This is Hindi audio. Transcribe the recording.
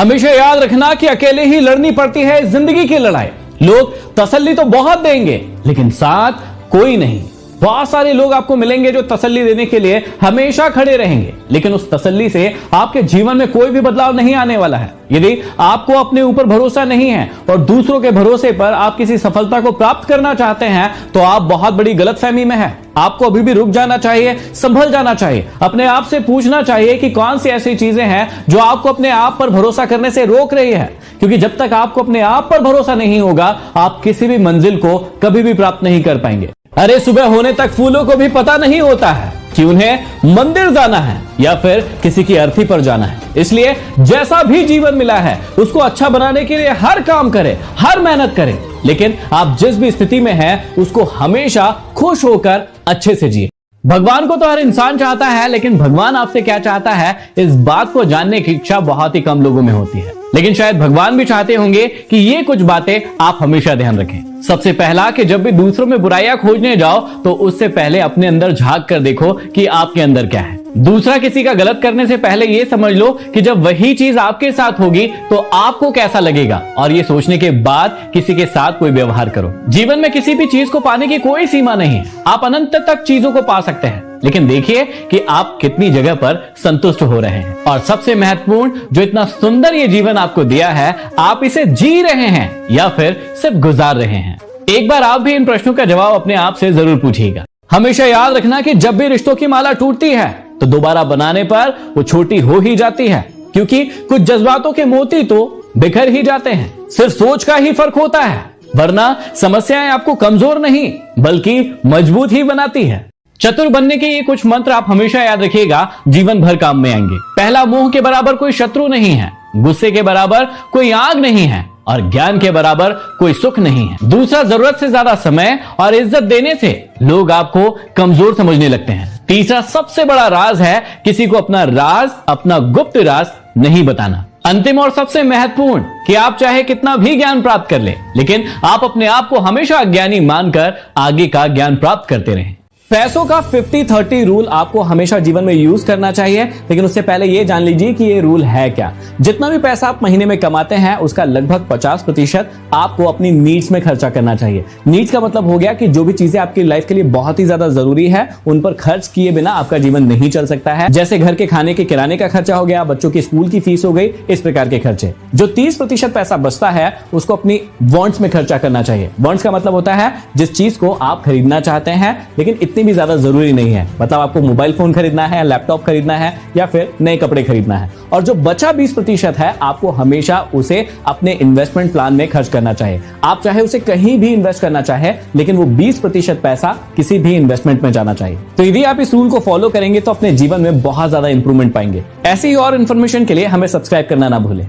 हमेशा याद रखना कि अकेले ही लड़नी पड़ती है जिंदगी की लड़ाई। लोग तसल्ली तो बहुत देंगे लेकिन साथ कोई नहीं। बहुत सारे लोग आपको मिलेंगे जो तसल्ली देने के लिए हमेशा खड़े रहेंगे, लेकिन उस तसल्ली से आपके जीवन में कोई भी बदलाव नहीं आने वाला है। यदि आपको अपने ऊपर भरोसा नहीं है और दूसरों के भरोसे पर आप किसी सफलता को प्राप्त करना चाहते हैं तो आप बहुत बड़ी गलतफहमी में हैं। आपको अभी भी रुक जाना चाहिए, संभल जाना चाहिए, अपने आप से पूछना चाहिए कि कौन सी ऐसी चीजें हैं जो आपको अपने आप पर भरोसा करने से रोक रही है। क्योंकि जब तक आपको अपने आप पर भरोसा नहीं होगा आप किसी भी मंजिल को कभी भी प्राप्त नहीं कर पाएंगे। अरे सुबह होने तक फूलों को भी पता नहीं होता है कि उन्हें मंदिर जाना है या फिर किसी की अर्थी पर जाना है। इसलिए जैसा भी जीवन मिला है उसको अच्छा बनाने के लिए हर काम करें, हर मेहनत करें, लेकिन आप जिस भी स्थिति में हैं उसको हमेशा खुश होकर अच्छे से जिए। भगवान को तो हर इंसान चाहता है, लेकिन भगवान आपसे क्या चाहता है इस बात को जानने की इच्छा बहुत ही कम लोगों में होती है। लेकिन शायद भगवान भी चाहते होंगे कि ये कुछ बातें आप हमेशा ध्यान रखें। सबसे पहला कि जब भी दूसरों में बुराइयां खोजने जाओ तो उससे पहले अपने अंदर झांक कर देखो कि आपके अंदर क्या है। दूसरा किसी का गलत करने से पहले यह समझ लो कि जब वही चीज आपके साथ होगी तो आपको कैसा लगेगा, और ये सोचने के बाद किसी के साथ कोई व्यवहार करो। जीवन में किसी भी चीज को पाने की कोई सीमा नहीं है। आप अनंत तक चीजों को पा सकते हैं, लेकिन देखिए कि आप कितनी जगह पर संतुष्ट हो रहे हैं। और सबसे महत्वपूर्ण, जो इतना सुंदर ये जीवन आपको दिया है, आप इसे जी रहे हैं या फिर सिर्फ गुजार रहे हैं। एक बार आप भी इन प्रश्नों का जवाब अपने आप से जरूर पूछिएगा। हमेशा याद रखना कि जब भी रिश्तों की माला टूटती है तो दोबारा बनाने पर वो छोटी हो ही जाती है, क्योंकि कुछ जज्बातों के मोती तो बिखर ही जाते हैं। सिर्फ सोच का ही फर्क होता है, वरना समस्याएं आपको कमजोर नहीं बल्कि मजबूत ही बनाती है। चतुर बनने के ये कुछ मंत्र आप हमेशा याद रखिएगा, जीवन भर काम में आएंगे। पहला, मोह के बराबर कोई शत्रु नहीं है, गुस्से के बराबर कोई आग नहीं है और ज्ञान के बराबर कोई सुख नहीं है। दूसरा, जरूरत से ज्यादा समय और इज्जत देने से लोग आपको कमजोर समझने लगते हैं। तीसरा, सबसे बड़ा राज है किसी को अपना राज, अपना गुप्त राज नहीं बताना। अंतिम और सबसे महत्वपूर्ण कि आप चाहे कितना भी ज्ञान प्राप्त कर ले, लेकिन आप अपने आप को हमेशा अज्ञानी मानकर आगे का ज्ञान प्राप्त करते रहें। पैसों का 50-30 रूल आपको हमेशा जीवन में यूज करना चाहिए, लेकिन उससे पहले यह जान लीजिए कि ये रूल है क्या। जितना भी पैसा आप महीने में कमाते हैं उसका लगभग 50% आपको अपनी नीड्स में खर्चा करना चाहिए। नीड्स का मतलब हो गया कि जो भी चीजें आपकी लाइफ के लिए बहुत ही ज्यादा जरूरी है उन पर खर्च किए बिना आपका जीवन नहीं चल सकता है। जैसे घर के खाने के किराने का खर्चा हो गया, बच्चों की स्कूल की फीस हो गई, इस प्रकार के खर्चे। जो 30% पैसा बचता है उसको अपनी वॉन्ट्स में खर्चा करना चाहिए। वॉन्ट्स का मतलब होता है जिस चीज को आप खरीदना चाहते हैं लेकिन इतनी भी ज्यादा जरूरी नहीं है। मतलब आपको मोबाइल फोन खरीदना है, लैपटॉप खरीदना है या फिर नए कपड़े खरीदना है। और जो बचा 20% है आपको हमेशा उसे अपने इन्वेस्टमेंट प्लान में खर्च करना चाहिए। आप चाहे उसे कहीं भी इन्वेस्ट करना चाहे, लेकिन वो 20% पैसा किसी भी इन्वेस्टमेंट में जाना चाहिए। तो यदि आप इस रूल को फॉलो करेंगे तो अपने जीवन में बहुत ज्यादा इंप्रूवमेंट पाएंगे। ऐसी ही और इन्फॉर्मेशन के लिए हमें सब्सक्राइब करना ना भूलें।